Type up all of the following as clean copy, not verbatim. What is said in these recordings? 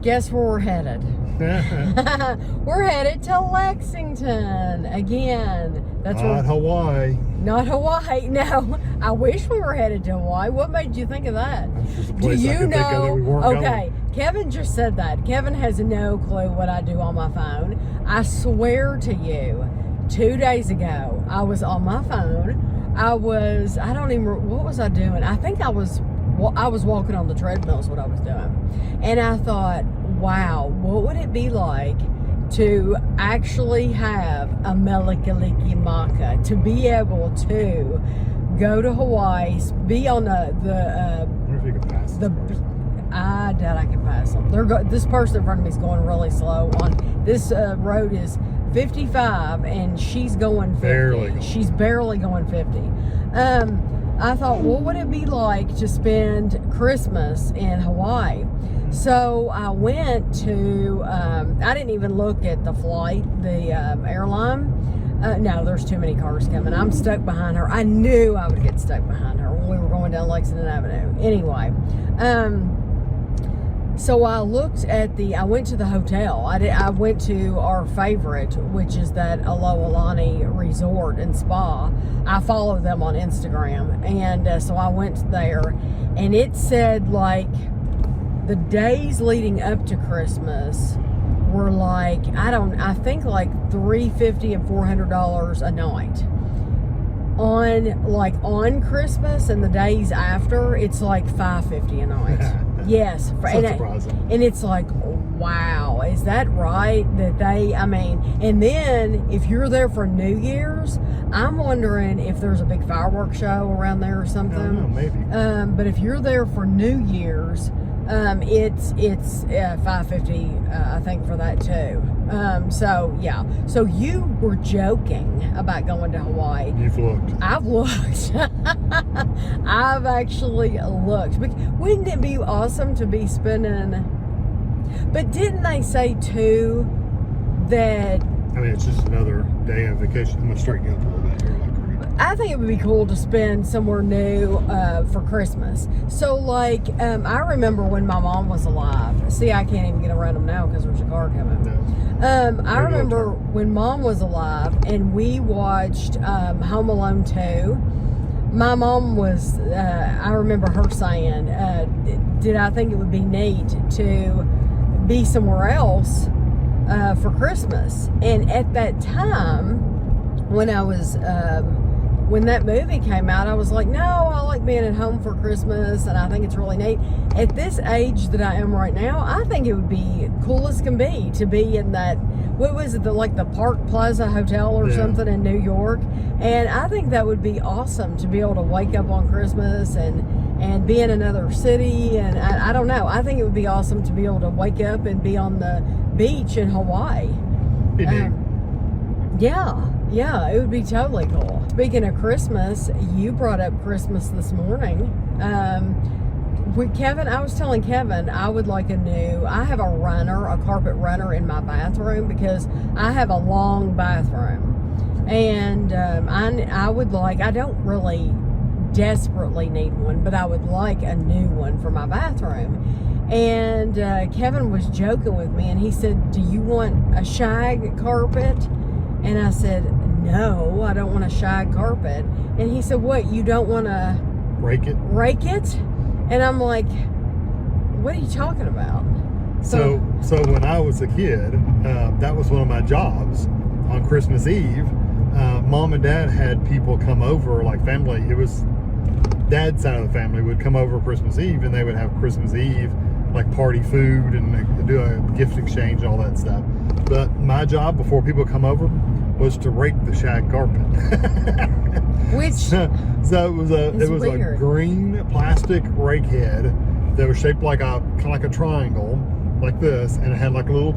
guess where we're headed? We're headed to Lexington again. That's not Hawaii. Not Hawaii. No, I wish we were headed to Hawaii. What made you think of that? That's just a place I can think of that we weren't okay, going. Kevin just said that. Kevin has no clue what I do on my phone. I swear to you, 2 days ago, I was on my phone. I don't even, what was I doing? I think I was walking on the treadmill is what I was doing. And I thought, wow, what would it be like to actually have a Melikaliki Maka, to be able to go to Hawaii, be on I wonder if you could pass I doubt I can pass them. This person in front of me is going really slow. On this road is 55 and she's going 50. Barely. She's barely going 50. I thought, what would it be like to spend Christmas in Hawaii? So I went to, I didn't even look at the flight, the airline. No, there's too many cars coming. I'm stuck behind her. I knew I would get stuck behind her when we were going down Lexington Avenue. Anyway, so I went to the hotel. I went to our favorite, which is that Aloilani Resort and Spa. I follow them on Instagram. And so I went there, and it said like the days leading up to Christmas were like, I think like $350 and $400 a night. On Christmas and the days after, it's like $550 a night. Yes. That's surprising. And it's like, wow, is that right? And then if you're there for New Year's, I'm wondering if there's a big fireworks show around there or something. I don't know, maybe. But if you're there for New Year's, it's $550, I think, for that too. So yeah. So you were joking about going to Hawaii. You've looked. I've looked. I've actually looked. Wouldn't it be awesome to be spending? But didn't they say too that? I mean, it's just another day of vacation. I'm gonna straighten you up a little bit here. I think it would be cool to spend somewhere new for Christmas. So, like, I remember when my mom was alive. See, I can't even get around them now because there's a car coming. No. I remember when Mom was alive and we watched Home Alone 2. My mom was, I remember her saying, did I think it would be neat to be somewhere else for Christmas? And at that time, when I was... when that movie came out, I was like, no, I like being at home for Christmas, and I think it's really neat. At this age that I am right now, I think it would be cool as can be to be in that, what was it, the Park Plaza Hotel or something in New York. And I think that would be awesome to be able to wake up on Christmas and be in another city. And I don't know, I think it would be awesome to be able to wake up and be on the beach in Hawaii. Yeah, it would be totally cool. Speaking of Christmas, you brought up Christmas this morning. With Kevin, I was telling Kevin I would like I have a carpet runner in my bathroom because I have a long bathroom. And I don't really desperately need one, but I would like a new one for my bathroom. And Kevin was joking with me and he said, do you want a shag carpet? And I said, no, I don't want a shag carpet. And he said, what, you don't want to rake it? And I'm like, what are you talking about? So when I was a kid, that was one of my jobs on Christmas Eve. Mom and Dad had people come over, like family. It was Dad's side of the family would come over Christmas Eve, and they would have Christmas Eve, like party food and do a gift exchange and all that stuff. But my job before people come over was to rake the shag carpet. So it was a green plastic rake head that was shaped like kind of like a triangle, like this, and it had like little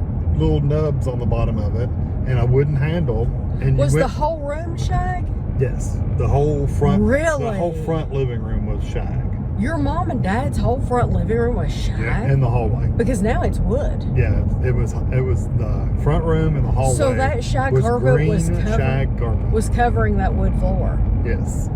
nubs on the bottom of it, and a wooden handle. And the whole room shag? Yes, the whole front. Really? The whole front living room was shag. Your mom and dad's whole front living room was shag? Yeah, in the hallway. Because now it's wood. Yeah, it was the front room and the hallway. So that shag carpet shag carpet was covering that wood floor. Yes.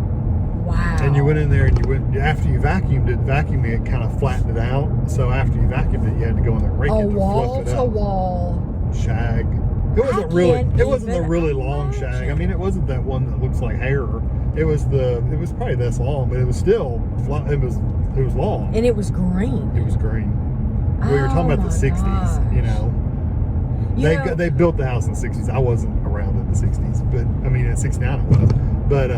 Wow. And you went in there and after you vacuumed it, vacuuming it kind of flattened it out. So after you vacuumed it, you had to go in there and rake it to fluff it out. Wall. Shag. It wasn't a really long shag. I mean, it wasn't that one that looks like hair. It was probably this long, but it was still it was long. And it was green. It was green. We were talking about the 60s, you know. They built the house in the 60s. I wasn't around in the 60s, but I mean in 69 it was. But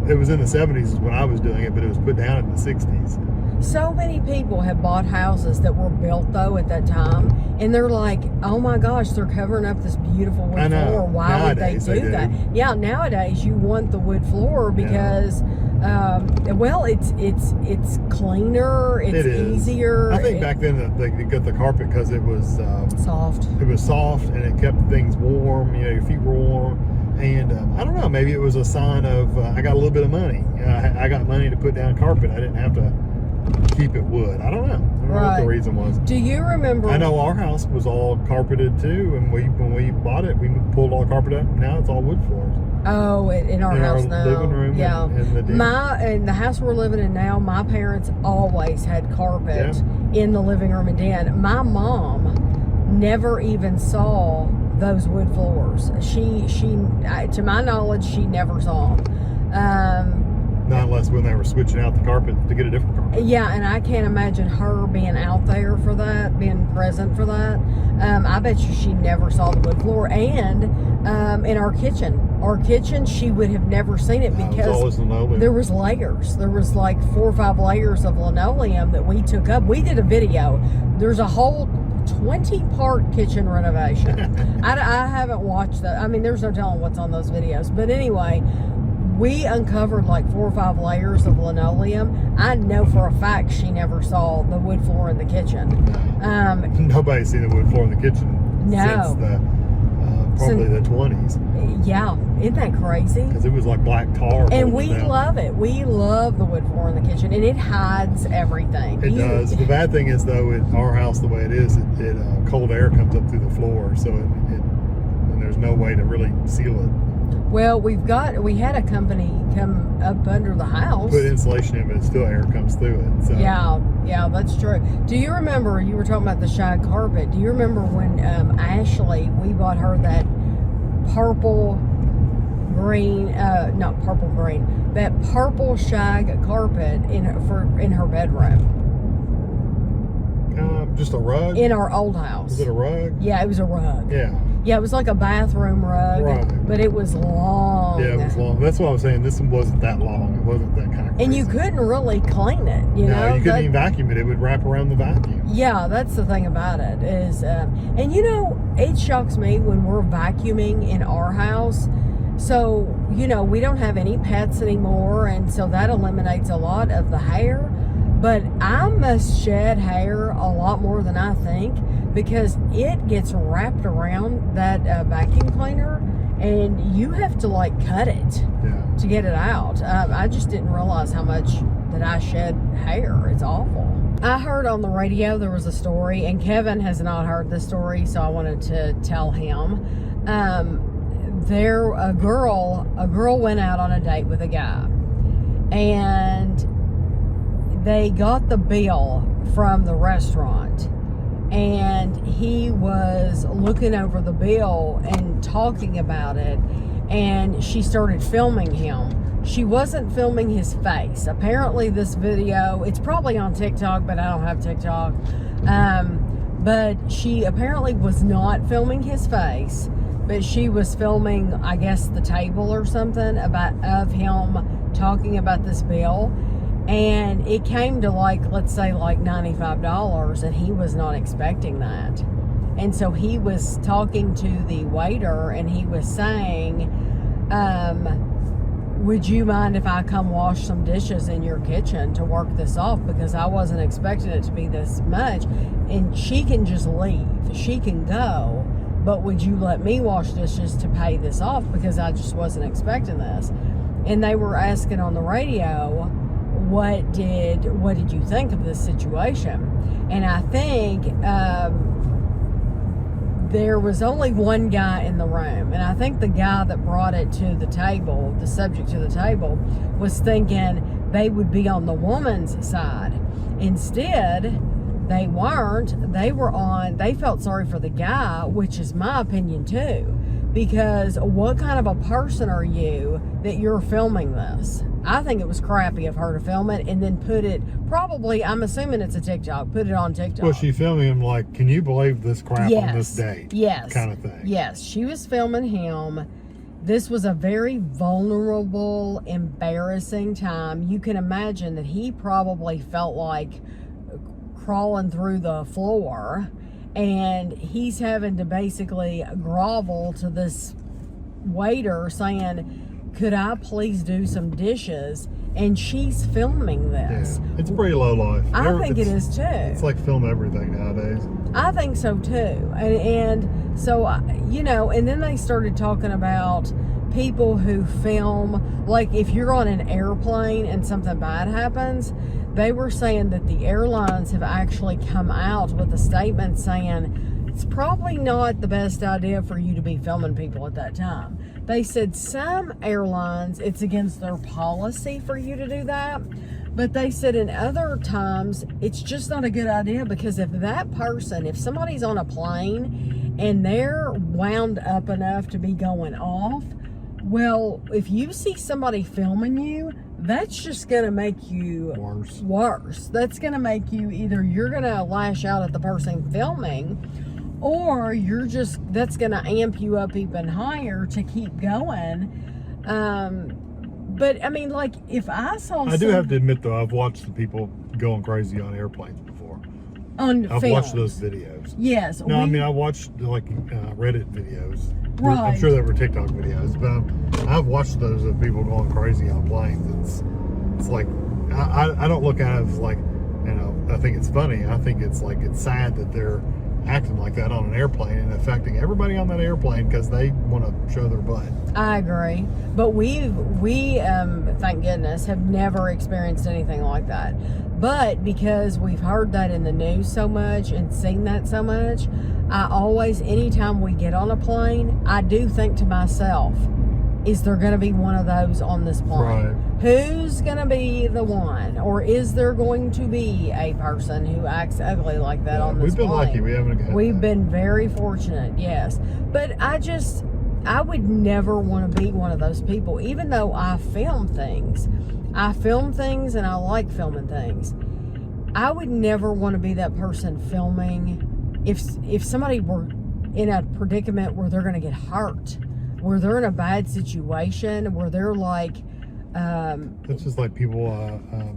it was in the 70s when I was doing it, but it was put down in the 60s. So many people have bought houses that were built though at that time, and they're like, "Oh my gosh, they're covering up this beautiful wood floor. Why would they do that?" Yeah, nowadays you want the wood floor because, well, it's cleaner, it's easier. I think back then they got the carpet because it was soft. It was soft and it kept things warm. You know, your feet were warm. And I don't know, maybe it was a sign of I got a little bit of money. I got money to put down carpet. I didn't have to keep it wood. I don't know. I don't know what the reason was. Do you remember? I know our house was all carpeted too, and when we bought it, we pulled all the carpet up. Now it's all wood floors. Oh, in our house now. Living room. Yeah. In the house we're living in now, my parents always had carpet in the living room and den. My mom never even saw those wood floors. She to my knowledge, she never saw them. Not unless when they were switching out the carpet to get a different carpet. Yeah, and I can't imagine her being out there for that, being present for that. I bet you she never saw the wood floor. And in our kitchen, she would have never seen it because there was layers. There was like 4 or 5 layers of linoleum that we took up. We did a video. There's a whole 20-part kitchen renovation. I haven't watched that. I mean, there's no telling what's on those videos. But anyway, we uncovered like 4 or 5 layers of linoleum. I know for a fact she never saw the wood floor in the kitchen. Nobody's seen the wood floor in the kitchen since probably the 20s. Yeah, isn't that crazy? Because it was like black tar. And we love it. We love the wood floor in the kitchen, and it hides everything. It does. The bad thing is, though, in our house, the way it is, cold air comes up through the floor, so and there's no way to really seal it. Well, we had a company come up under the house. Put insulation in, but still air comes through it. So. Yeah, that's true. Do you remember, you were talking about the shag carpet, do you remember when Ashley, we bought her that purple shag carpet in her bedroom? Just a rug? In our old house. Was it a rug? Yeah, it was a rug. Yeah. Yeah, it was like a bathroom rug. Right. But it was long. Yeah, it was long. That's what I was saying. This one wasn't that long. It wasn't that kind of crazy. And you couldn't really clean it, you know? No, you couldn't even vacuum it. It would wrap around the vacuum. Yeah, that's the thing about it is, and you know, it shocks me when we're vacuuming in our house. So, you know, we don't have any pets anymore, and so that eliminates a lot of the hair. But I must shed hair a lot more than I think because it gets wrapped around that vacuum cleaner, and you have to like cut it to get it out. I just didn't realize how much that I shed hair. It's awful. I heard on the radio there was a story, and Kevin has not heard the story, so I wanted to tell him. A girl went out on a date with a guy, and they got the bill from the restaurant, and he was looking over the bill and talking about it, and she started filming him. She wasn't filming his face. Apparently this video, it's probably on TikTok, but I don't have TikTok. But she apparently was not filming his face, but she was filming, I guess, the table or something of him talking about this bill. And it came to like, let's say like $95, and he was not expecting that. And so he was talking to the waiter, and he was saying, would you mind if I come wash some dishes in your kitchen to work this off? Because I wasn't expecting it to be this much. And she can just leave. She can go. But would you let me wash dishes to pay this off? Because I just wasn't expecting this. And they were asking on the radio, what did you think of this situation? And I think there was only one guy in the room, and I think the guy that brought it to the table, the subject to the table, was thinking they would be on the woman's side. Instead, they weren't. They felt sorry for the guy, which is my opinion too, because what kind of a person are you that you're filming this? I think it was crappy of her to film it and then put it, probably, I'm assuming it's a TikTok, put it on TikTok. Well, she filming him like, can you believe this crap Yes. on this date? Yes. Kind of thing. Yes, she was filming him. This was a very vulnerable, embarrassing time. You can imagine that he probably felt like crawling through the floor, and he's having to basically grovel to this waiter saying, could I please do some dishes? And she's filming this. Yeah. It's pretty low life. I think it is too. It's like film everything nowadays. I think so too. And so, you know, and then they started talking about people who film, like if you're on an airplane and something bad happens, they were saying that the airlines have actually come out with a statement saying it's probably not the best idea for you to be filming people at that time. They said some airlines, it's against their policy for you to do that. But they said in other times, it's just not a good idea, because if somebody's on a plane and they're wound up enough to be going off, well, if you see somebody filming you, that's just going to make you worse. That's going to make you, either you're going to lash out at the person filming, or that's going to amp you up even higher to keep going. But I mean, like, if I saw I do have to admit though, I've watched the people going crazy on airplanes before. I've watched those videos. Yes. No, I mean, I watched like Reddit videos. Right. I'm sure they were TikTok videos, but I've watched those of people going crazy on planes. It's like, I don't look at it as like, you know, I think it's funny. I think it's like, it's sad that they're acting like that on an airplane and affecting everybody on that airplane because they want to show their butt. I agree, but we thank goodness have never experienced anything like that. But because we've heard that in the news so much and seen that so much, I always, anytime we get on a plane, I do think to myself, is there going to be one of those on this plane? Right. Who's going to be the one? Or is there going to be a person who acts ugly like that on this plane? We've been lucky. We haven't had We've been very fortunate, yes. But I would never want to be one of those people, even though I film things. I film things and I like filming things. I would never want to be that person filming if somebody were in a predicament where they're going to get hurt, where they're in a bad situation, where they're like... it's just like people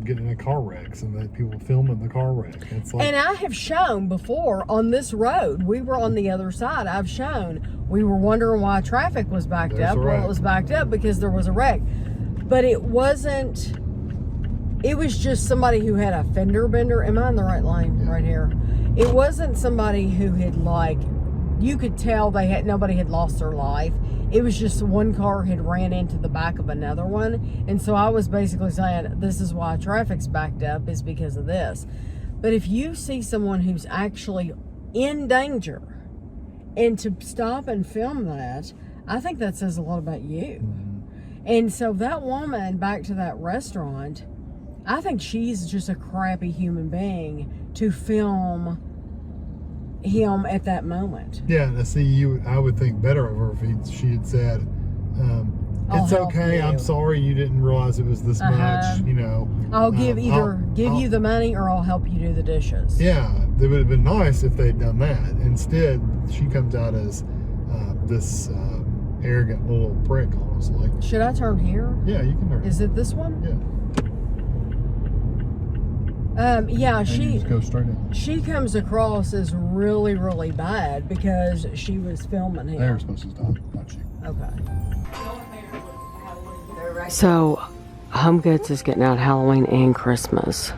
getting in car wrecks and then people filming the car wreck. It's like, and I have shown before on this road, we were on the other side, I've shown, we were wondering why traffic was backed up. Well, it was backed up because there was a wreck. But it wasn't, it was just somebody who had a fender bender. Am I in the right lane? Yeah. Right here. It wasn't somebody who had, like, you could tell nobody had lost their life. It was just one car had ran into the back of another one. And so I was basically saying, this is why traffic's backed up, is because of this. But if you see someone who's actually in danger, and to stop and film that, I think that says a lot about you. mm-hmm. And so that woman, back to that restaurant, I think she's just a crappy human being to film him at that moment. Yeah, see, I would think better of her if she had said, it's okay, I'm sorry you didn't realize it was this much, you know. I'll give you the money, or I'll help you do the dishes. Yeah, it would have been nice if they'd done that. Instead, she comes out as this arrogant little prick, honestly. Should I turn here? Yeah, you can turn. Is it this one? Yeah. Yeah, and you just go straight in. She comes across as really, really bad because she was filming him. They're supposed to stop, not you. Okay. So, Home Goods is getting out Halloween and Christmas.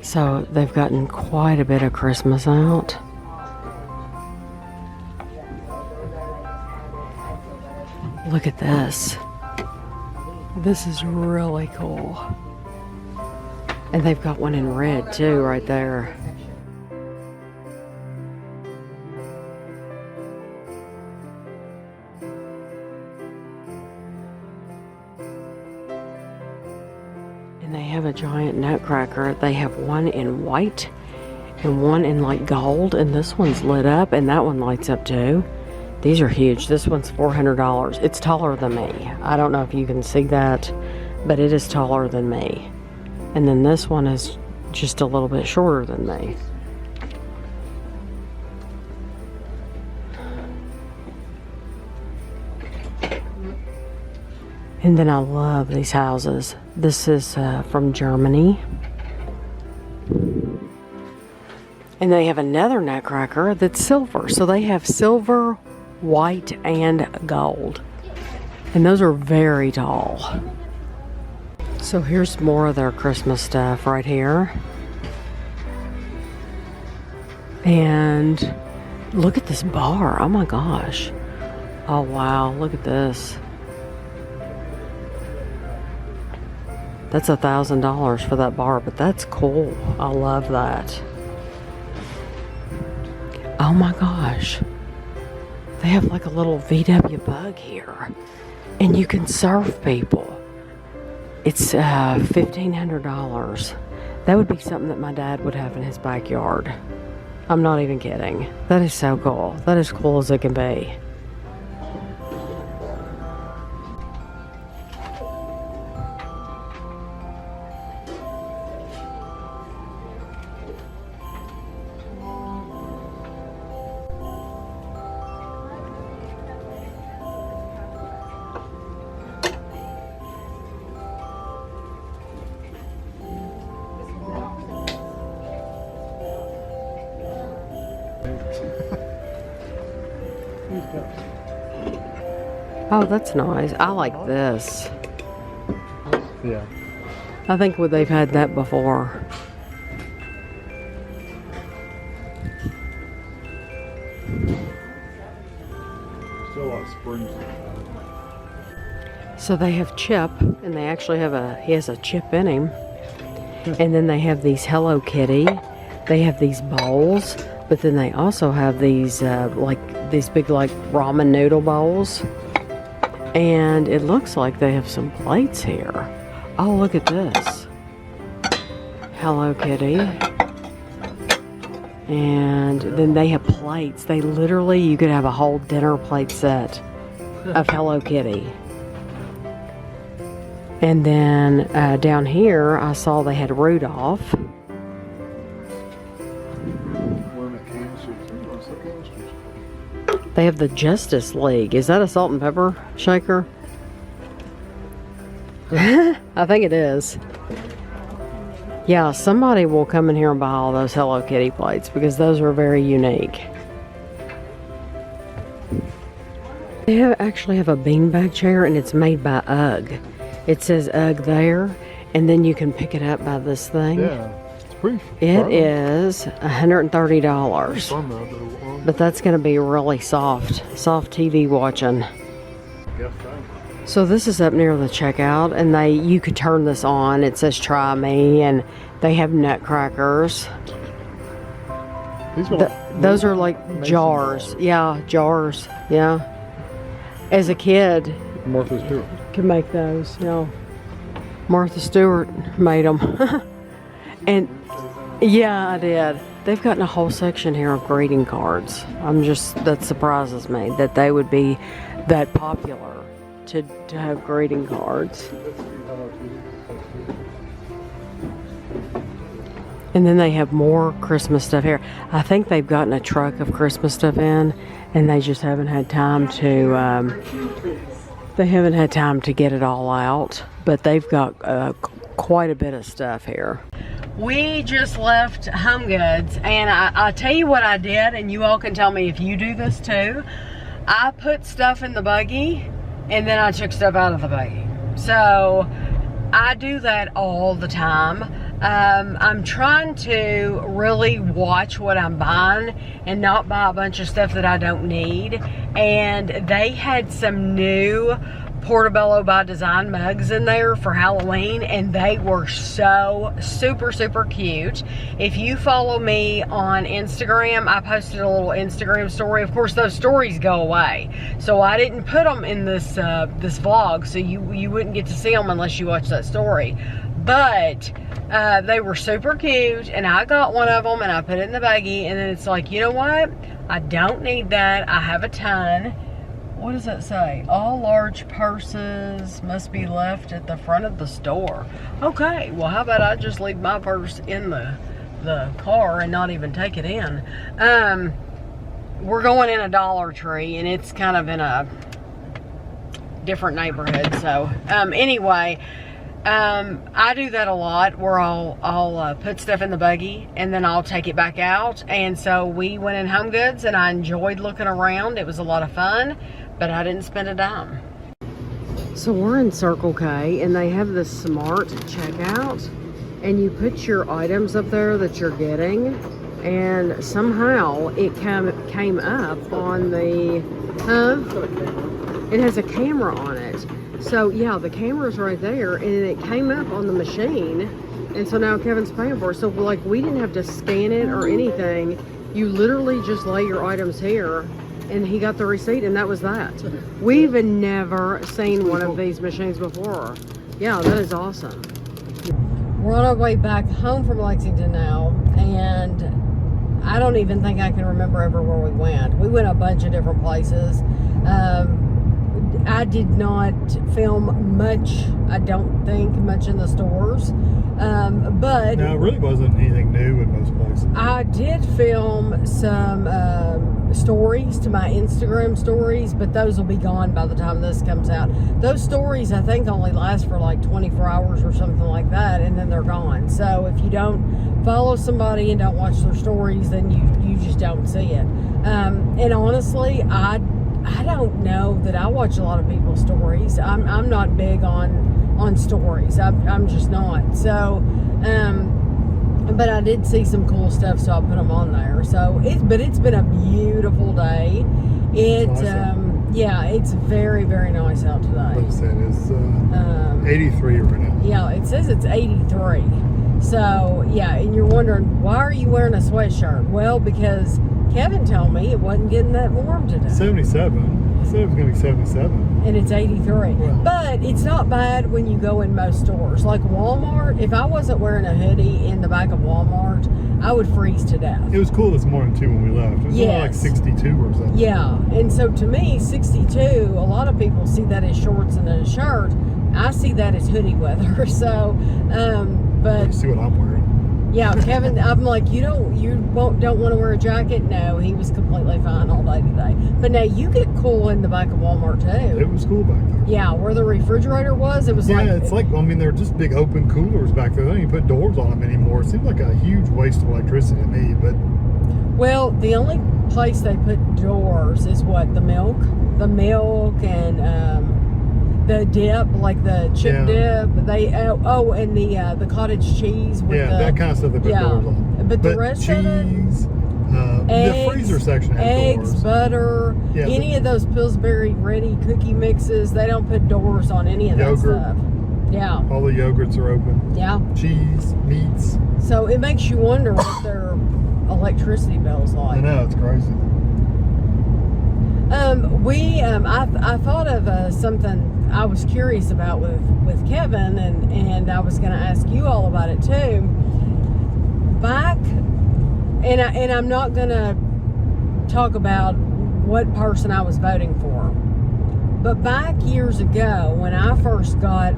So, they've gotten quite a bit of Christmas out. Look at this. This is really cool. And they've got one in red too, right there. And they have a giant nutcracker. They have one in white and one in like gold, and this one's lit up, and that one lights up too. These are huge. This one's $400. It's taller than me. I don't know if you can see that, but it is taller than me. And then this one is just a little bit shorter than me. And then I love these houses. This is from Germany. And they have another nutcracker that's silver. So they have silver, white, and gold. And those are very tall. So here's more of their Christmas stuff right here. And look at this bar. Oh my gosh. Oh wow, look at this. That's $1,000 for that bar, but that's cool. I love that. Oh my gosh. They have like a little VW bug here. And you can serve people. It's $1,500. That would be something that my dad would have in his backyard. I'm not even kidding. That is so cool. That is cool as it can be. Oh, that's nice. I like this. Yeah. I think they've had that before. Still a lot of springs. So they have Chip, and they actually have he has a chip in him. And then they have these Hello Kitty. They have these bowls, but then they also have these these big like ramen noodle bowls. And it looks like they have some plates here. Oh, look at this. Hello Kitty. And then they have plates. They literally, you could have a whole dinner plate set of Hello Kitty. And then down here, I saw they had Rudolph. They have the Justice League. Is that a salt and pepper shaker? I think it is. Yeah, somebody will come in here and buy all those Hello Kitty plates because those are very unique. They actually have a beanbag chair, and it's made by UGG. It says UGG there, and then you can pick it up by this thing. Yeah, it's pretty fun. It is $130. But that's going to be really soft TV watching. Yes, so. So this is up near the checkout, and you could turn this on. It says "Try Me," and they have nutcrackers. Those are like jars. Yeah, jars. Yeah. As a kid, Martha Stewart could make those. Yeah. Martha Stewart made them. And yeah, I did. They've gotten a whole section here of greeting cards. That surprises me that they would be that popular to have greeting cards. And then they have more Christmas stuff here. I think they've gotten a truck of Christmas stuff in, and they just haven't had time to, get it all out. But they've got quite a bit of stuff here. We just left Home Goods, and I'll tell you what I did, and you all can tell me if you do this too. I put stuff in the buggy, and then I took stuff out of the buggy. So I do that all the time. I'm trying to really watch what I'm buying and not buy a bunch of stuff that I don't need. And they had some new Portobello by Design mugs in there for Halloween, and they were so super cute. If you follow me on Instagram, I posted a little Instagram story. Of course, those stories go away, so I didn't put them in this vlog, so you wouldn't get to see them unless you watch that story. But they were super cute, and I got one of them and I put it in the baggie, and then it's like, you know what? I don't need that. I have a ton. What does that say? All large purses must be left at the front of the store. Okay, well, how about I just leave my purse in the car and not even take it in? We're going in a Dollar Tree, and it's kind of in a different neighborhood. So anyway, I do that a lot, where I'll put stuff in the buggy and then I'll take it back out. And so we went in Home Goods, and I enjoyed looking around. It was a lot of fun, but I didn't spend a dime. So we're in Circle K, and they have this smart checkout, and you put your items up there that you're getting, and somehow it came up on the, it has a camera on it. So yeah, the camera's right there, and it came up on the machine, and so now Kevin's paying for it. So like, we didn't have to scan it or anything. You literally just lay your items here, and he got the receipt, and that was that. We've never seen one of these machines before. Yeah, that is awesome. We're on our way back home from Lexington now, and I don't even think I can remember ever where we went. We went a bunch of different places. I did not film much, I don't think, much in the stores. But no, it really wasn't anything new in most places. I did film some stories to my Instagram stories, but those will be gone by the time this comes out. Those stories, I think, only last for like 24 hours or something like that, and then they're gone. So if you don't follow somebody and don't watch their stories, then you just don't see it. And honestly, I don't know that I watch a lot of people's stories. I'm not big on stories. I'm just not. So, but I did see some cool stuff, so I put them on there. So it's been a beautiful day. Yeah, it's very, very nice out today. Like I said, it's 83 right now. Yeah, it says it's 83. So yeah, and you're wondering, why are you wearing a sweatshirt? Well, because Kevin told me it wasn't getting that warm today. 77. I said it was going to be 77. And it's 83. Wow. But it's not bad when you go in most stores. Like Walmart, if I wasn't wearing a hoodie in the back of Walmart, I would freeze to death. It was cool this morning too when we left. It was only like 62 or something. Yeah, and so to me, 62, a lot of people see that as shorts and a shirt. I see that as hoodie weather. So, but you see what I'm wearing. yeah, Kevin, I'm like, you don't want to wear a jacket? No, he was completely fine all day today. But now you get cool in the back of Walmart too. It was cool back there. Yeah, where the refrigerator was, it was like... Yeah, it's like, I mean, they're just big open coolers back there. They don't even put doors on them anymore. It seems like a huge waste of electricity to me, but... Well, the only place they put doors is what? The milk and the dip, like the chip dip. They and the cottage cheese with that kind of stuff they put doors on. But the rest of it, eggs, the freezer section has eggs, doors. butter, any of those Pillsbury ready cookie mixes, they don't put doors on any of that stuff. Yeah. All the yogurts are open. Yeah. Cheese, meats. So it makes you wonder what their electricity bill's like. I know, it's crazy. I thought of something I was curious about with Kevin, and I was going to ask you all about it too. Back, and I'm not going to talk about what person I was voting for, but back years ago when I first got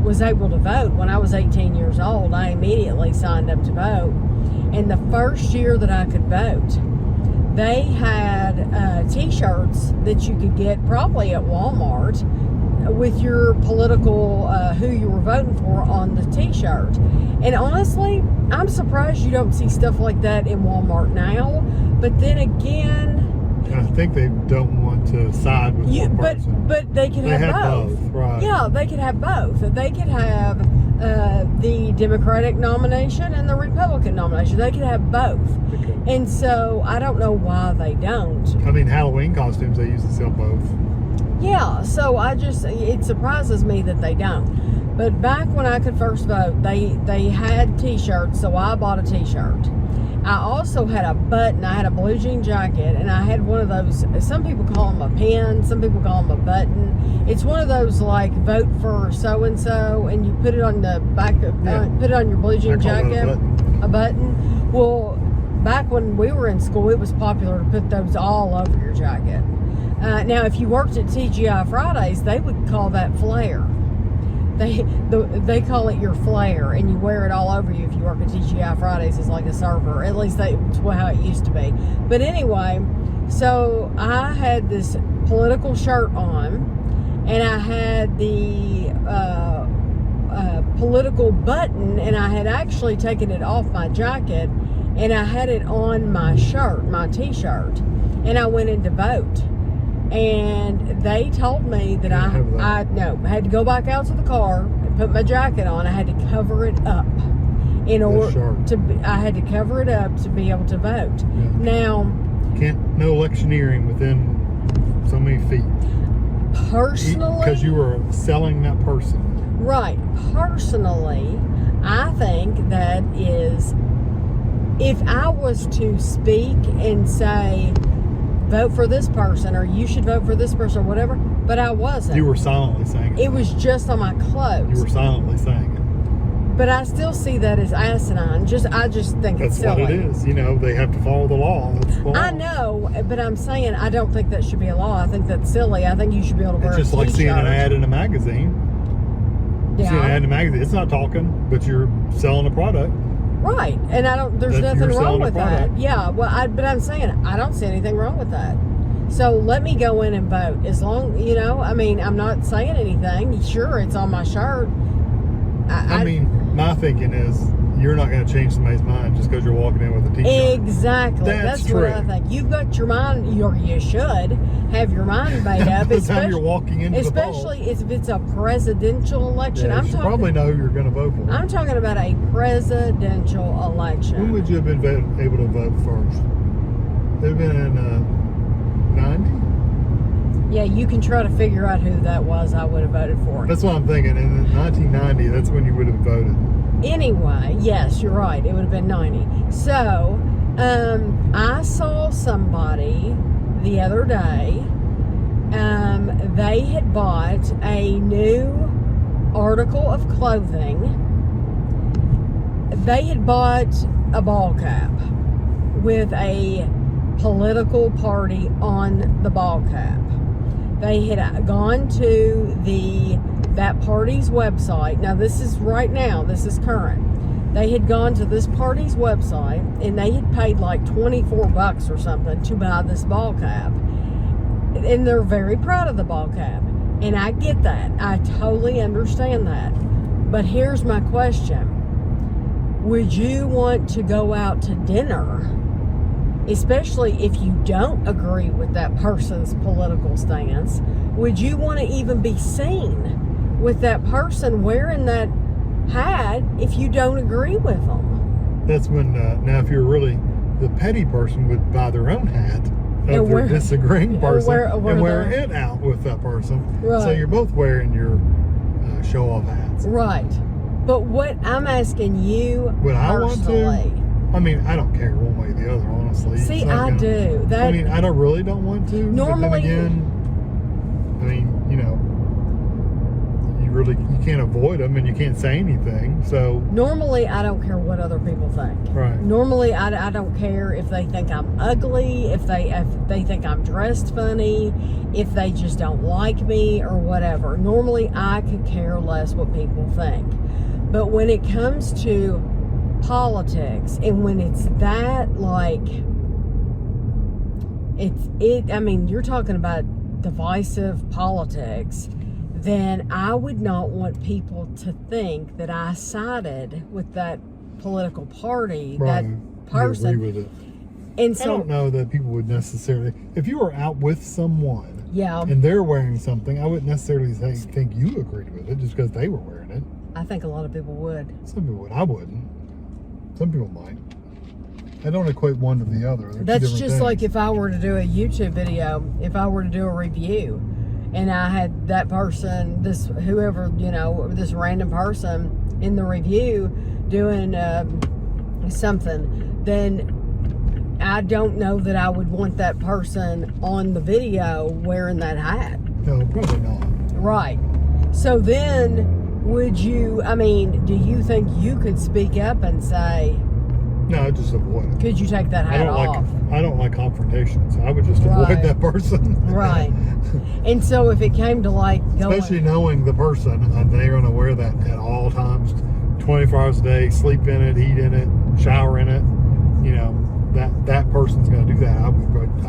was able to vote, when I was 18 years old, I immediately signed up to vote. And the first year that I could vote, they had t-shirts that you could get probably at Walmart with your political, who you were voting for on the t-shirt. And honestly, I'm surprised you don't see stuff like that in Walmart now. But then again, I think they don't want to side with one person. But they can have both. Right. Yeah, they could have both. They could have the Democratic nomination and the Republican nomination. They could have both. And so I don't know why they don't. I mean, Halloween costumes, they used to sell both. Yeah, so it surprises me that they don't. But back when I could first vote, they had t-shirts, so I bought a t-shirt. I also had a button. I had a blue jean jacket, and I had one of those. Some people call them a pin. Some people call them a button. It's one of those like vote for so and so, and you put it on the back of put it on your blue jean jacket. A button. Well, back when we were in school, it was popular to put those all over your jacket. Now, if you worked at TGI Fridays, they would call that flare. They call it your flare, and you wear it all over you if you work at TGI Fridays as like a server. At least that's how it used to be. But anyway, so I had this political shirt on, and I had the political button, and I had actually taken it off my jacket, and I had it on my shirt, my t-shirt, and I went in to vote. And they told me that I had to go back out to the car and put my jacket on. I had to cover it up in order I had to cover it up to be able to vote. Yeah. Now, no electioneering within so many feet. Personally, because you were selling that person. Right. Personally, I think that is, if I was to speak and say, vote for this person, or you should vote for this person, or whatever, but I wasn't. You were silently saying it. It was just on my clothes. You were silently saying it. But I still see that as asinine. I just think it's silly. That's what it is. You know, they have to follow the law. That's the law. I know, but I'm saying I don't think that should be a law. I think that's silly. I think you should be able to wear a t-shirt. It's just like seeing an ad in a magazine. Yeah. Seeing an ad in a magazine. It's not talking, but you're selling a product. Right, and there's nothing wrong with that. Yeah, well, but I'm saying I don't see anything wrong with that. So let me go in and vote. As long, I mean, I'm not saying anything. Sure, it's on my shirt. I mean, my thinking is you're not going to change somebody's mind just because you're walking in with a t-shirt. Exactly. That's what I think. You've got your mind, or you should have your mind made up. The time you're walking into the poll. Especially if it's a presidential election. Yeah, you should probably know who you're going to vote for. I'm talking about a presidential election. When would you have been able to vote first? It would have been in 90? Yeah, you can try to figure out who that was I would have voted for. That's what I'm thinking. In 1990, that's when you would have voted. Anyway, yes, you're right. It would have been 90. So, I saw somebody the other day. They had bought a new article of clothing. They had bought a ball cap with a political party on the ball cap. They had gone to that party's website. Now this is right now, this is current. They had gone to this party's website and they had paid like $24 or something to buy this ball cap. And they're very proud of the ball cap. And I get that. I totally understand that. But here's my question. Would you want to go out to dinner, especially if you don't agree with that person's political stance? Would you want to even be seen with that person wearing that hat if you don't agree with them? That's when, now if you're really the petty person, would buy their own hat of their disagreeing person and wear it out with that person. Right. So you're both wearing your show-off hats. Right. But what I'm asking you personally... I want to? I mean, I don't care one way or the other, honestly. See, I do. I mean, I really don't want to. Normally, but then again, I mean, you can't avoid them and you can't say anything. So normally, I don't care what other people think. Right. Normally, I don't care if they think I'm ugly, if they think I'm dressed funny, if they just don't like me or whatever. Normally, I could care less what people think. But when it comes to politics, and when it's that, like, I mean, you're talking about divisive politics, then I would not want people to think that I sided with that political party, right. That person. I agree with it. And so, I don't know that people would necessarily, if you were out with someone, yeah, and they're wearing something, I wouldn't necessarily think you agreed with it just because they were wearing it. I think a lot of people would. Some people would. I wouldn't. Some people might. I don't equate one to the other. That's just things. Like if I were to do a YouTube video, if I were to do a review, and I had that person, this wrong person in the review doing something, then I don't know that I would want that person on the video wearing that hat. No, probably not. Right. So then, would you, I mean, do you think you could speak up and say, no, I just avoid it. could you take that hat off? I don't like confrontations. I would just avoid that person. Right. And so if it came to like going, especially knowing the person, they're going to wear that at all times, 24 hours a day, sleep in it, eat in it, shower in it. You know, that person's going to do that.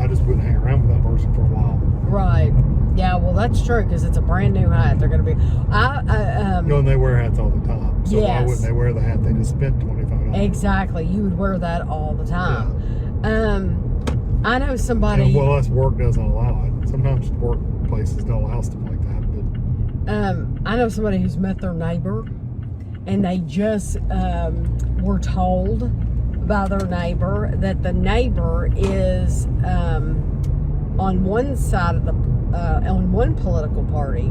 I just wouldn't hang around with that person for a while. Right. Yeah, well, that's true because it's a brand new hat. They're going to be. And they wear hats all the time. So why wouldn't they wear the hat they just spent $25? Exactly. You would wear that all the time. Yeah. I know somebody. And, well, us work doesn't allow it. Sometimes workplaces don't allow stuff like that. But I know somebody who's met their neighbor, and they just were told by their neighbor that the neighbor is on one side of the on one political party,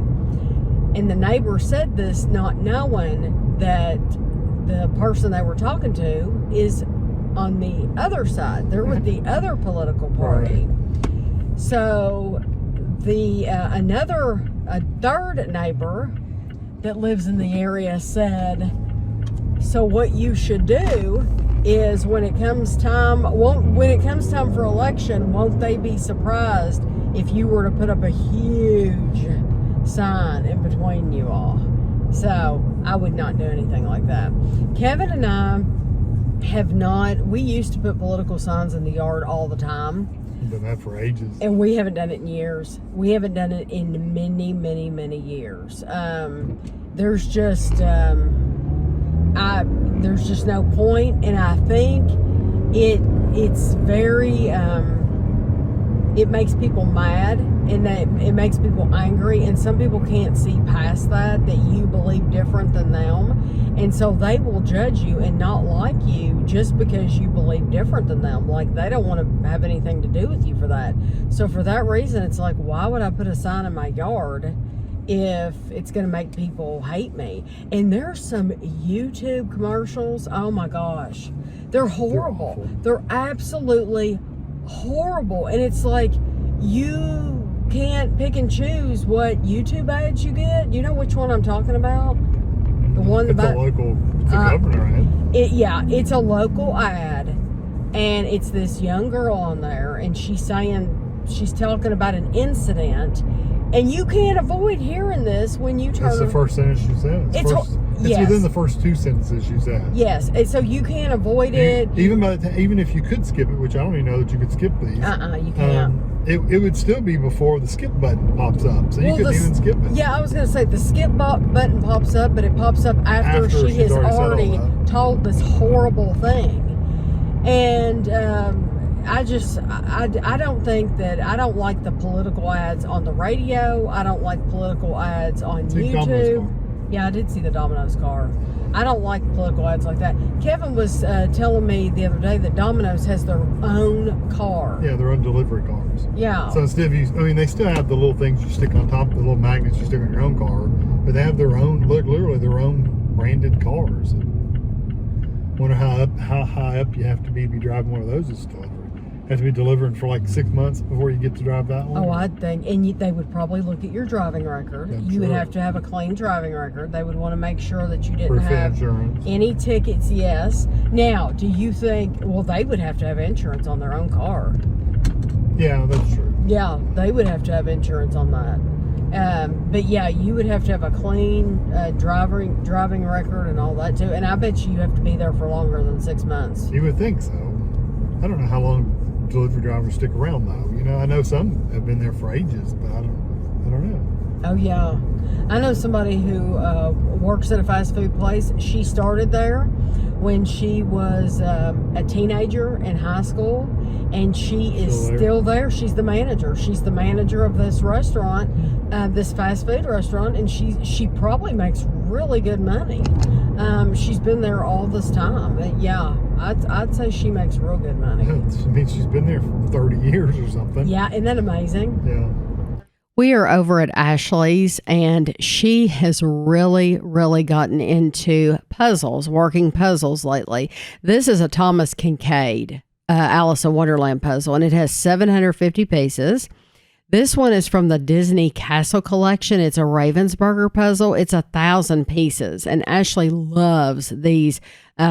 and the neighbor said this not knowing that the person they were talking to is on the other side. They're with the other political party. Right. So the a third neighbor that lives in the area said, so what you should do is when it comes time for election, won't they be surprised if you were to put up a huge sign in between you all? So I would not do anything like that. Kevin and I have not. We used to put political signs in the yard all the time. We've done that for ages. And we haven't done it in years. We haven't done it in many, many, many years. There's just there's just no point, and I think it's very it makes people mad, and that it makes people angry, and some people can't see past that you believe different than them, and so they will judge you and not like you just because you believe different than them. Like, they don't want to have anything to do with you for that. So for that reason, it's like, why would I put a sign in my yard if it's going to make people hate me? And there's some YouTube commercials, oh my gosh, they're horrible. They're absolutely horrible. And it's like, you can't pick and choose what YouTube ads you get. You know which one I'm talking about? The one about it's a governor ad. It's a local ad, and it's this young girl on there, and she's talking about an incident. And you can't avoid hearing this when you turn. That's the first sentence she said. It's within the first two sentences she said. Yes, and so you can't avoid it. Even if you could skip it, which I don't even know that you could skip these. You can't. It would still be before the skip button pops up, so you couldn't even skip it. Yeah, I was going to say the skip button pops up, but it pops up after she has already told this horrible thing. And I don't think that, I don't like the political ads on the radio. I don't like political ads on YouTube. Yeah, I did see the Domino's car. I don't like political ads like that. Kevin was telling me the other day that Domino's has their own car. Yeah, their own delivery cars. Yeah. So instead of they still have the little things you stick on top, the little magnets you stick on your own car, but they have their own, literally their own branded cars. Wonder how high up you have to be driving one of those as delivery. Have to be delivering for like 6 months before you get to drive that one? Oh, I'd think. And they would probably look at your driving record. You would have to have a clean driving record. They would want to make sure that you didn't have insurance. Any tickets, yes. Now, do you think, well, they would have to have insurance on their own car. Yeah, that's true. Yeah, they would have to have insurance on that. But yeah, you would have to have a clean driving record and all that too. And I bet you have to be there for longer than 6 months. You would think so. I don't know how long delivery drivers stick around though. I know some have been there for ages, but I don't know. Oh yeah, I know somebody who works at a fast food place. She started there when she was a teenager in high school, and she is still there. She's the manager. She's the manager of this restaurant, this fast food restaurant, and she probably makes really good money. She's been there all this time. Yeah, I'd say she makes real good money. I mean, she's been there for 30 years or something. Yeah, isn't that amazing? Yeah. We are over at Ashley's, and she has really, really gotten into puzzles, working puzzles lately. This is a Thomas Kincaid Alice in Wonderland puzzle, and it has 750 pieces. This one is from the Disney Castle Collection. It's a Ravensburger puzzle. It's 1,000 pieces, and Ashley loves these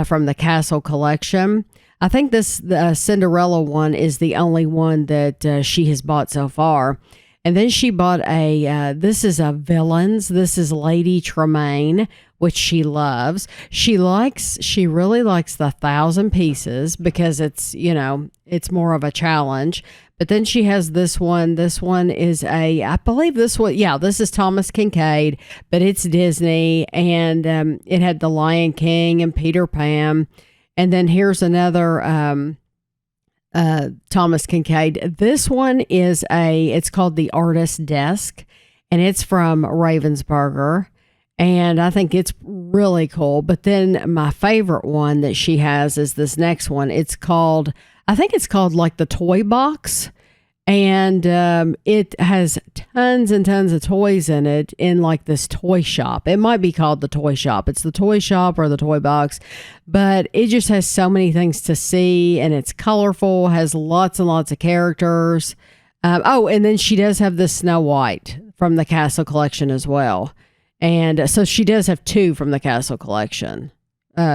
from the Castle Collection. I think this Cinderella one is the only one that she has bought so far. And then she bought this is a Villains. This is Lady Tremaine, which she loves. She really likes the 1,000 pieces because it's more of a challenge. But then she has this one. This one is I believe this one, this is Thomas Kincaid, but it's Disney, and it had The Lion King and Peter Pan. And then here's another Thomas Kincaid. This one is it's called The Artist's Desk, and it's from Ravensburger, and I think it's really cool. But then my favorite one that she has is this next one. I think it's called like the Toy Box, and it has tons and tons of toys in it in like this toy shop. It might be called the Toy Shop. It's the Toy Shop or the Toy Box, but it just has so many things to see, and it's colorful, has lots and lots of characters. And then she does have the Snow White from the Castle Collection as well. And so she does have two from the Castle Collection.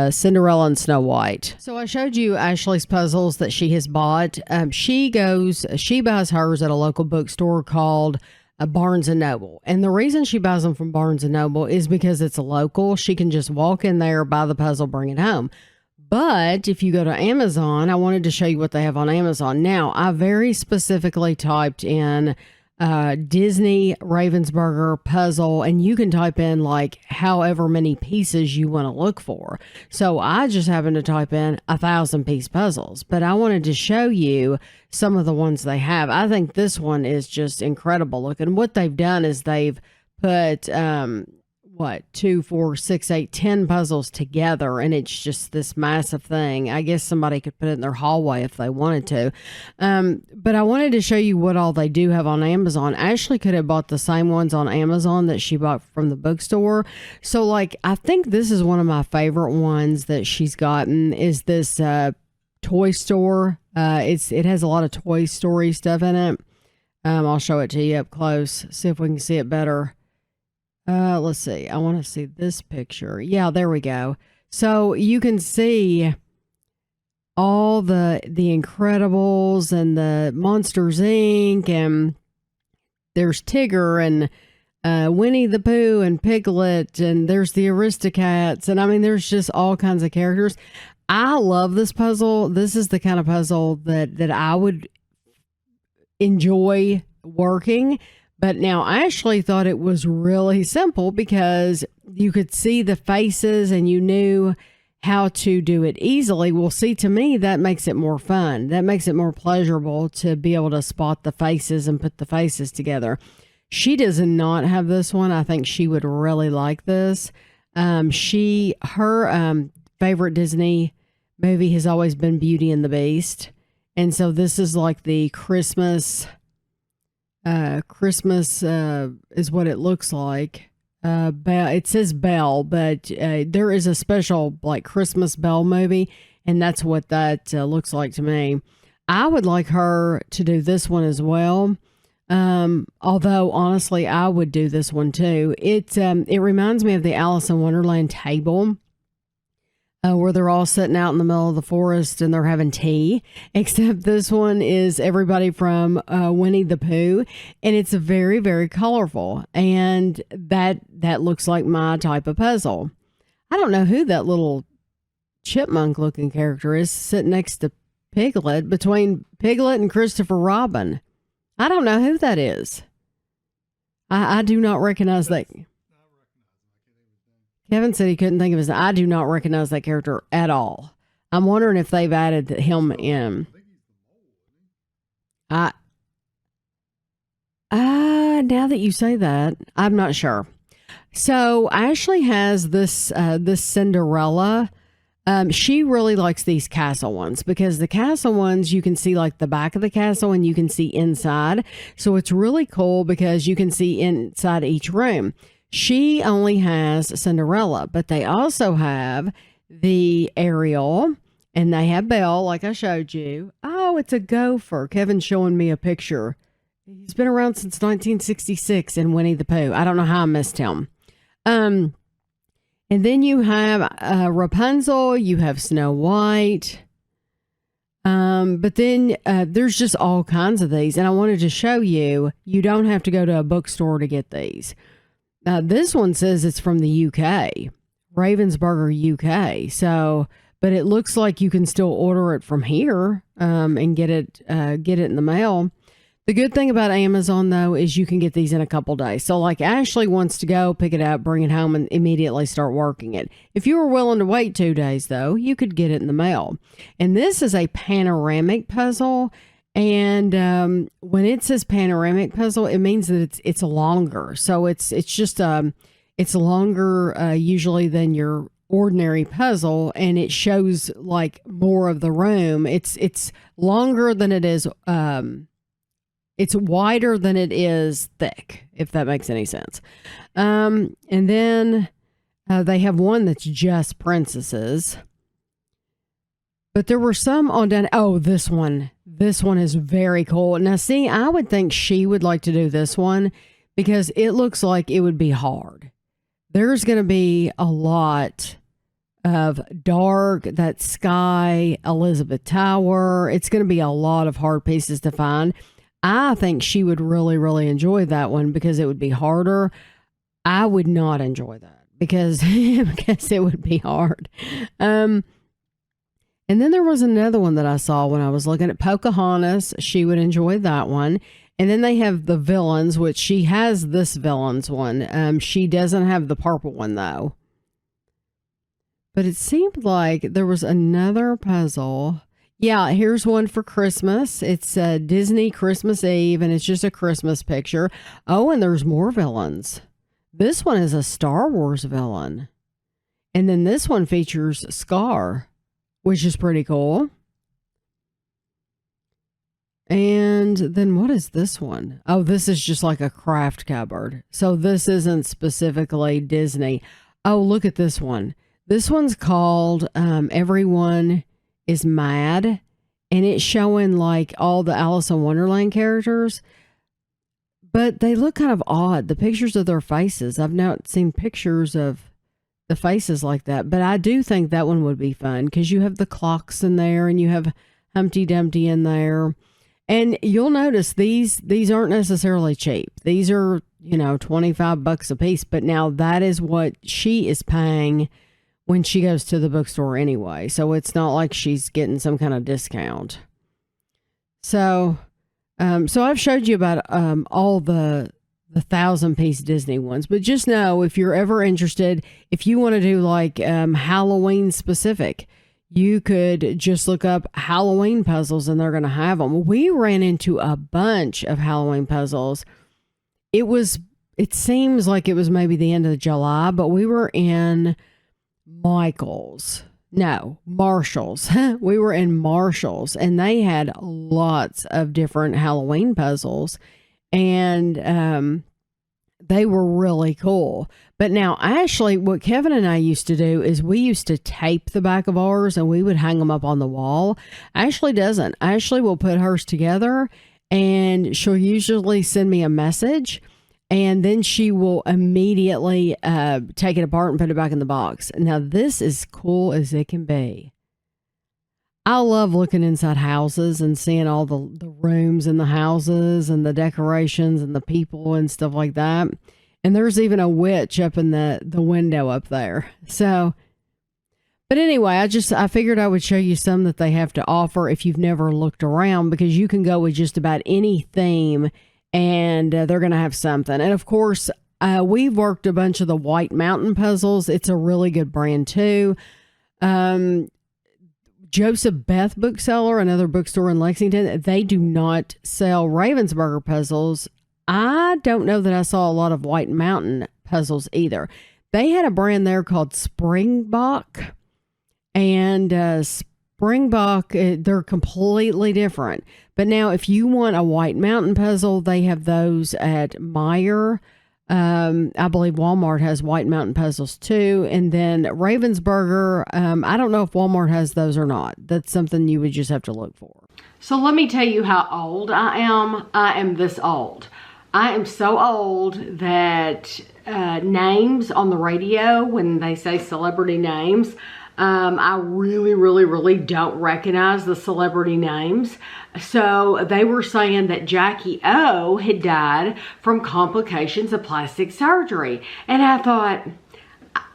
Cinderella and Snow White. So I showed you Ashley's puzzles that she has bought. She buys hers at a local bookstore called Barnes and Noble. And the reason she buys them from Barnes and Noble is because it's a local. She can just walk in there, buy the puzzle, bring it home. But if you go to Amazon, I wanted to show you what they have on Amazon. Now, I very specifically typed in Disney Ravensburger puzzle, and you can type in like however many pieces you want to look for. So I just happened to type in 1,000 piece puzzles, but I wanted to show you some of the ones they have. I think this one is just incredible looking. What they've done is they've put 2, 4, 6, 8, 10 puzzles together, and it's just this massive thing. I guess somebody could put it in their hallway if they wanted to. But I wanted to show you what all they do have on Amazon. Ashley could have bought the same ones on Amazon that she bought from the bookstore. So like, I think this is one of my favorite ones that she's gotten is this toy store. It has a lot of Toy Story stuff in it. I'll show it to you up close, see if we can see it better. Let's see. I want to see this picture. Yeah, there we go. So you can see all the Incredibles and the Monsters Inc. and there's Tigger and Winnie the Pooh and Piglet, and there's the Aristocats, and I mean there's just all kinds of characters. I love this puzzle. This is the kind of puzzle that I would enjoy working. But now Ashley thought it was really simple because you could see the faces and you knew how to do it easily. Well, see, to me, that makes it more fun. That makes it more pleasurable to be able to spot the faces and put the faces together. She does not have this one. I think she would really like this. Her favorite Disney movie has always been Beauty and the Beast. And so this is like the Christmas is what it looks like. It says Belle, but there is a special like Christmas Belle movie, and that's what that looks like to me. I would like her to do this one as well. Although honestly, I would do this one too. It reminds me of the Alice in Wonderland table. Where they're all sitting out in the middle of the forest and they're having tea, except this one is everybody from Winnie the Pooh, and it's very, very colorful, and that looks like my type of puzzle. I don't know who that little chipmunk looking character is sitting next to Piglet, between Piglet and Christopher Robin. I don't know who that is. I do not recognize that. Kevin said he couldn't think of his. I do not recognize that character at all. I'm wondering if they've added him in. Now that you say that, I'm not sure. So Ashley has this Cinderella She really likes these castle ones because the castle ones, you can see like the back of the castle and you can see inside. So it's really cool because you can see inside each room. She only has Cinderella, but they also have the Ariel and they have Belle, like I showed you. Oh, it's a gopher. Kevin's showing me a picture. He's been around since 1966 in Winnie the Pooh. I don't know how I missed him. And then you have Rapunzel, you have Snow White. But then there's just all kinds of these. And I wanted to show you, you don't have to go to a bookstore to get these. This one says it's from the UK, Ravensburger, UK. So, but it looks like you can still order it from here and get it in the mail. The good thing about Amazon, though, is you can get these in a couple days. So, like, Ashley wants to go pick it up, bring it home, and immediately start working it. If you were willing to wait 2 days, though, you could get it in the mail. And this is a panoramic puzzle. And when it says panoramic puzzle, it means that it's longer. So it's just it's longer usually than your ordinary puzzle, and it shows like more of the room. It's longer than it is. It's wider than it is thick, if that makes any sense. And then they have one that's just princesses. But there were some on down. Oh, this one. This one is very cool. Now, see, I would think she would like to do this one because it looks like it would be hard. There's going to be a lot of dark, that sky, Elizabeth Tower. It's going to be a lot of hard pieces to find. I think she would really, really enjoy that one because it would be harder. I would not enjoy that because it would be hard. And then there was another one that I saw when I was looking at Pocahontas. She would enjoy that one. And then they have the villains, which she has this villains one. She doesn't have the purple one, though. But it seemed like there was another puzzle. Yeah, here's one for Christmas. It's Disney Christmas Eve, and it's just a Christmas picture. Oh, and there's more villains. This one is a Star Wars villain. And then this one features Scar, which is pretty cool. And then what is this one? Oh, this is just like a craft cupboard. So this isn't specifically Disney. Oh, look at this one. This one's called Everyone is Mad, and it's showing like all the Alice in Wonderland characters, but they look kind of odd. The pictures of their faces, I've not seen pictures of the faces like that, but I do think that one would be fun because you have the clocks in there and you have Humpty Dumpty in there. And you'll notice these aren't necessarily cheap. These are, $25 a piece, but now that is what she is paying when she goes to the bookstore anyway. So it's not like she's getting some kind of discount. So I've showed you about all the 1,000-piece Disney ones, but just know if you're ever interested, if you want to do like Halloween specific, you could just look up Halloween puzzles and they're going to have them. We ran into a bunch of Halloween puzzles. It seems like it was maybe the end of July, but we were in Marshall's. We were in Marshall's, and they had lots of different Halloween puzzles, and they were really cool. But now, Ashley, what Kevin and I used to do is we used to tape the back of ours, and we would hang them up on the wall. Ashley doesn't. Ashley will put hers together, and she'll usually send me a message, and then she will immediately take it apart and put it back in the box. Now, this is cool as it can be. I love looking inside houses and seeing all the rooms in the houses and the decorations and the people and stuff like that. And there's even a witch up in the window up there. So, but anyway, I figured I would show you some that they have to offer if you've never looked around, because you can go with just about any theme and they're going to have something. And of course, we've worked a bunch of the White Mountain puzzles. It's a really good brand too. Joseph Beth Bookseller, another bookstore in Lexington, they do not sell Ravensburger puzzles. I don't know that I saw a lot of White Mountain puzzles either. They had a brand there called Springbok, and Springbok, they're completely different. But now if you want a White Mountain puzzle, they have those at Meyer. I believe Walmart has White Mountain puzzles too. And then Ravensburger, I don't know if Walmart has those or not. That's something you would just have to look for. So let me tell you how old I am. I am this old. I am so old that names on the radio, when they say celebrity names, I really don't recognize the celebrity names. So they were saying that Jackie O had died from complications of plastic surgery. And I thought,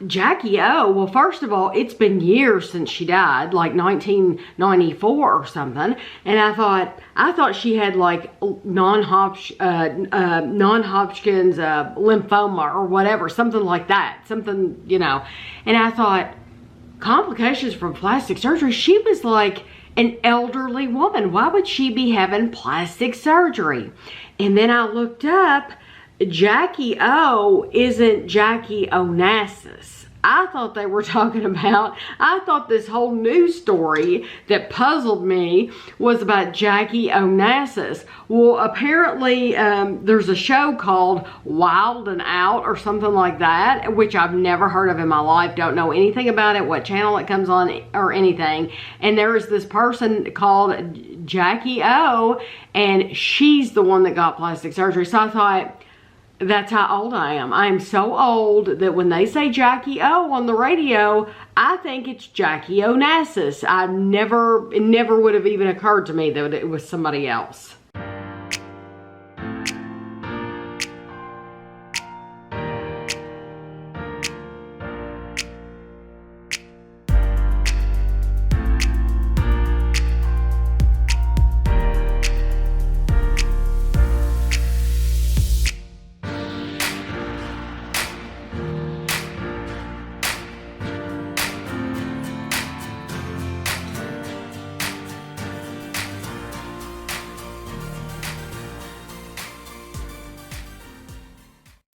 Jackie O, well, first of all, it's been years since she died, like 1994 or something. And I thought she had like non-Hodgkin's lymphoma or whatever, something like that, something, you know. And I thought, complications from plastic surgery? She was like an elderly woman. Why would she be having plastic surgery? And then I looked up, Jackie O isn't Jackie Onassis. I thought they were talking about, I thought this whole news story that puzzled me was about Jackie Onassis. Well, apparently there's a show called Wild and Out or something like that, which I've never heard of in my life, don't know anything about it, what channel it comes on or anything. And there is this person called Jackie O, and she's the one that got plastic surgery. So I thought, that's how old I am. I am so old that when they say Jackie O on the radio, I think it's Jackie Onassis. It never would have even occurred to me that it was somebody else.